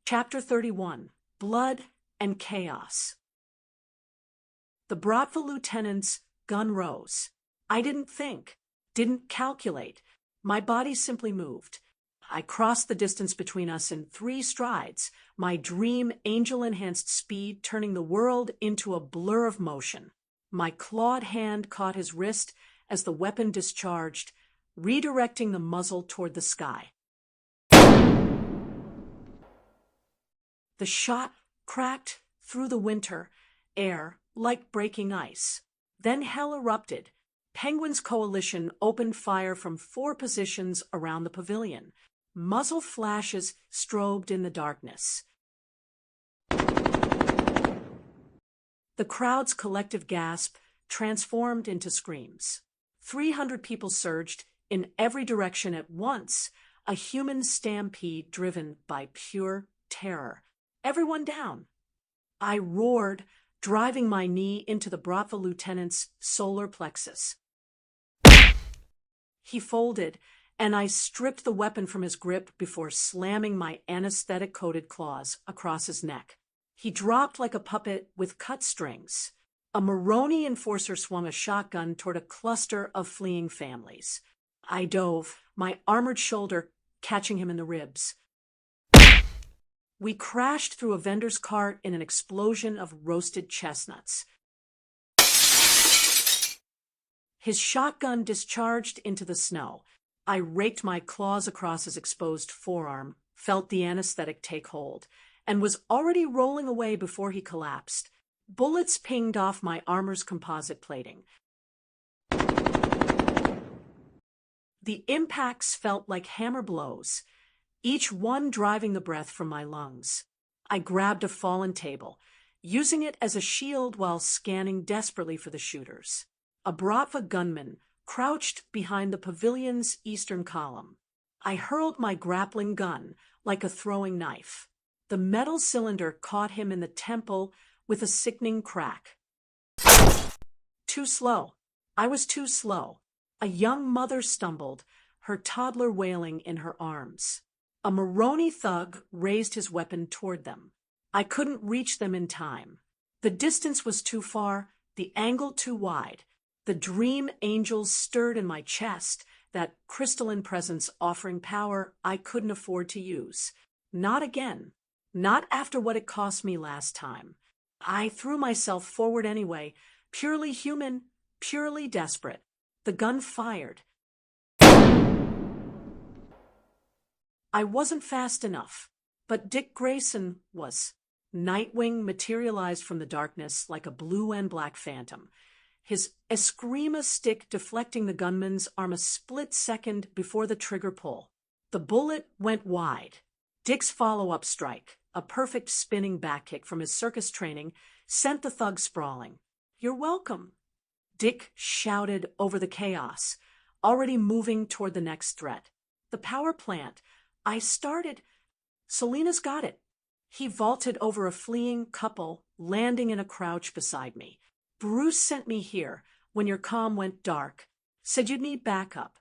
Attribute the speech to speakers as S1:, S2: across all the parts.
S1: Chapter 31. Blood and Chaos. The Bratva lieutenant's gun rose. I didn't think, didn't calculate. My body simply moved. I crossed the distance between us in 3 strides, my dream angel-enhanced speed turning the world into a blur of motion. My clawed hand caught his wrist as the weapon discharged, redirecting the muzzle toward the sky. The shot cracked through the winter air like breaking ice. Then hell erupted. Penguin's coalition opened fire from 4 positions around the pavilion. Muzzle flashes strobed in the darkness. The crowd's collective gasp transformed into screams. 300 people surged in every direction at once, a human stampede driven by pure terror. Everyone down. I roared, driving my knee into the Bratva lieutenant's solar plexus. He folded, and I stripped the weapon from his grip before slamming my anesthetic-coated claws across his neck. He dropped like a puppet with cut strings. A Moroni enforcer swung a shotgun toward a cluster of fleeing families. I dove, my armored shoulder catching him in the ribs. We crashed through a vendor's cart in an explosion of roasted chestnuts. His shotgun discharged into the snow. I raked my claws across his exposed forearm, felt the anesthetic take hold, and was already rolling away before he collapsed. Bullets pinged off my armor's composite plating. The impacts felt like hammer blows, each one driving the breath from my lungs. I grabbed a fallen table, using it as a shield while scanning desperately for the shooters. A Bratva gunman crouched behind the pavilion's eastern column. I hurled my grappling gun like a throwing knife. The metal cylinder caught him in the temple with a sickening crack. Too slow. I was too slow. A young mother stumbled, her toddler wailing in her arms. A Moroni thug raised his weapon toward them. I couldn't reach them in time. The distance was too far, the angle too wide. The dream angels stirred in my chest, that crystalline presence offering power I couldn't afford to use. Not again. Not after what it cost me last time. I threw myself forward anyway, purely human, purely desperate. The gun fired. I wasn't fast enough, but Dick Grayson was. Nightwing materialized from the darkness like a blue and black phantom, his Eskrima stick deflecting the gunman's arm a split second before the trigger pull. The bullet went wide. Dick's follow-up strike, a perfect spinning back kick from his circus training, sent the thug sprawling. "You're welcome," Dick shouted over the chaos, already moving toward the next threat. "The power plant. I started. Selena's got it." He vaulted over a fleeing couple, landing in a crouch beside me. "Bruce sent me here when your comm went dark. Said you'd need backup."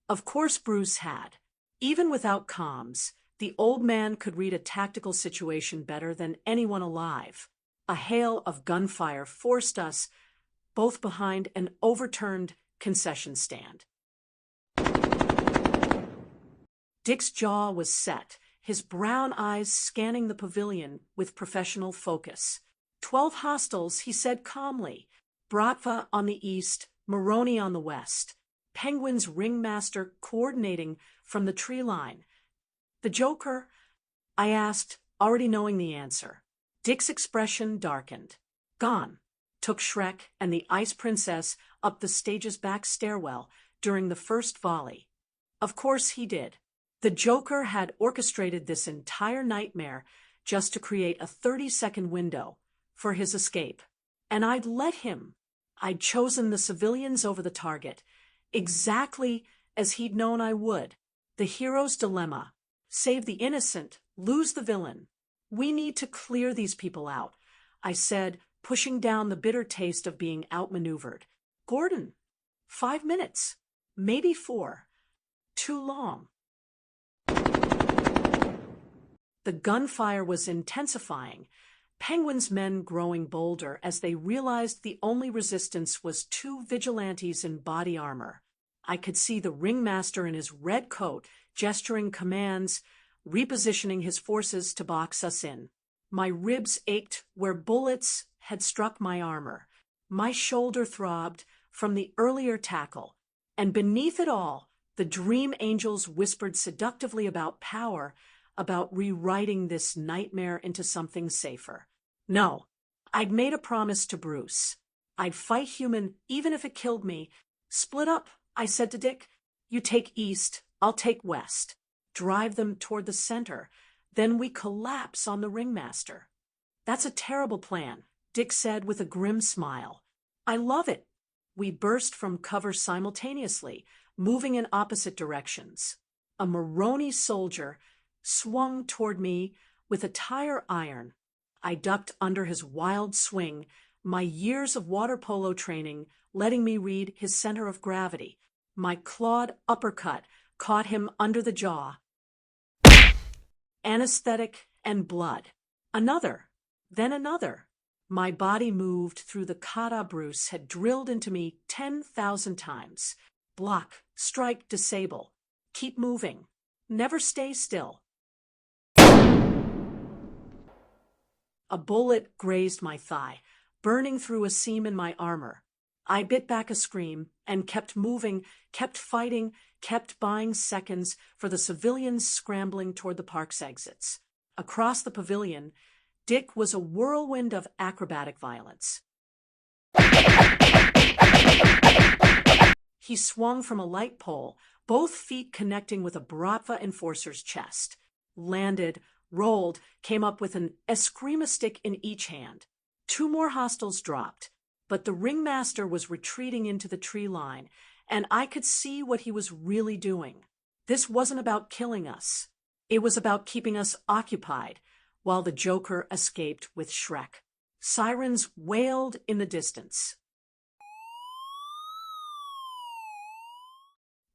S1: Of course Bruce had. Even without comms, the old man could read a tactical situation better than anyone alive. A hail of gunfire forced us both behind an overturned concession stand. Dick's jaw was set, his brown eyes scanning the pavilion with professional focus. 12 hostiles, he said calmly. Bratva on the east, Moroni on the west. Penguin's ringmaster coordinating from the tree line. "The Joker?" I asked, already knowing the answer. Dick's expression darkened. "Gone." Took Shrek and the Ice Princess up the stage's back stairwell during the first volley. Of course he did. The Joker had orchestrated this entire nightmare just to create a 30-second window for his escape. And I'd let him. I'd chosen the civilians over the target, exactly as he'd known I would. The hero's dilemma. Save the innocent, lose the villain. We need to clear these people out, I said, pushing down the bitter taste of being outmaneuvered. "Gordon, 5 minutes, maybe 4. Too long." The gunfire was intensifying, Penguin's men growing bolder as they realized the only resistance was two vigilantes in body armor. I could see the ringmaster in his red coat gesturing commands, repositioning his forces to box us in. My ribs ached where bullets had struck my armor. My shoulder throbbed from the earlier tackle, and beneath it all, the dream angels whispered seductively about power, about rewriting this nightmare into something safer. No, I'd made a promise to Bruce. I'd fight human even if it killed me. Split up, I said to Dick. You take east, I'll take west. Drive them toward the center. Then we collapse on the ringmaster. That's a terrible plan, Dick said with a grim smile. I love it. We burst from cover simultaneously, moving in opposite directions. A Maroni soldier swung toward me with a tire iron. I ducked under his wild swing, my years of water polo training letting me read his center of gravity. My clawed uppercut caught him under the jaw. Anesthetic and blood. Another, then another. My body moved through the kata Bruce had drilled into me 10,000 times. Block, strike, disable. Keep moving. Never stay still. A bullet grazed my thigh, burning through a seam in my armor. I bit back a scream and kept moving, kept fighting, kept buying seconds for the civilians scrambling toward the park's exits. Across the pavilion, Dick was a whirlwind of acrobatic violence. He swung from a light pole, both feet connecting with a Bratva enforcer's chest, landed, rolled, came up with an eskrima stick in each hand. Two more hostiles dropped, but the ringmaster was retreating into the tree line, and I could see what he was really doing. This wasn't about killing us. It was about keeping us occupied, while the Joker escaped with Shrek. Sirens wailed in the distance.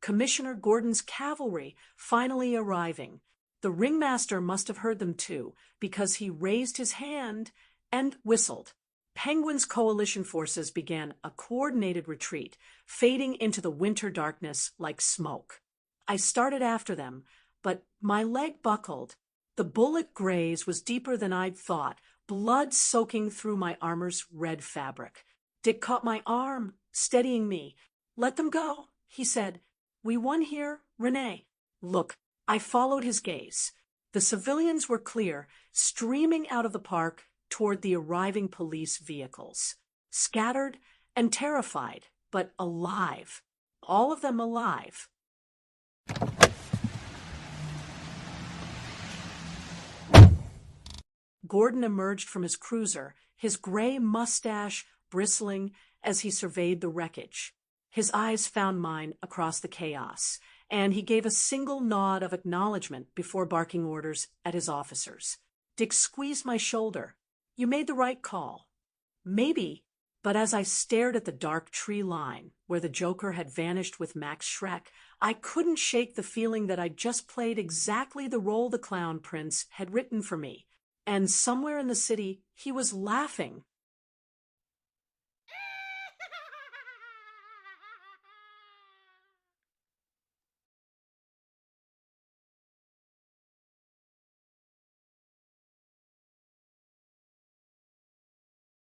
S1: Commissioner Gordon's cavalry finally arriving. The ringmaster must have heard them too, because he raised his hand and whistled. Penguin's coalition forces began a coordinated retreat, fading into the winter darkness like smoke. I started after them, but my leg buckled. The bullet graze was deeper than I'd thought, blood soaking through my armor's red fabric. Dick caught my arm, steadying me. Let them go, he said. We won here, Renee. Look, I followed his gaze. The civilians were clear, streaming out of the park toward the arriving police vehicles. Scattered and terrified, but alive. All of them alive. Gordon emerged from his cruiser, his gray mustache bristling as he surveyed the wreckage. His eyes found mine across the chaos, and he gave a single nod of acknowledgement before barking orders at his officers. Dick squeezed my shoulder. You made the right call. Maybe, but as I stared at the dark tree line, where the Joker had vanished with Max Schreck, I couldn't shake the feeling that I'd just played exactly the role the Clown Prince had written for me. And somewhere in the city, he was laughing.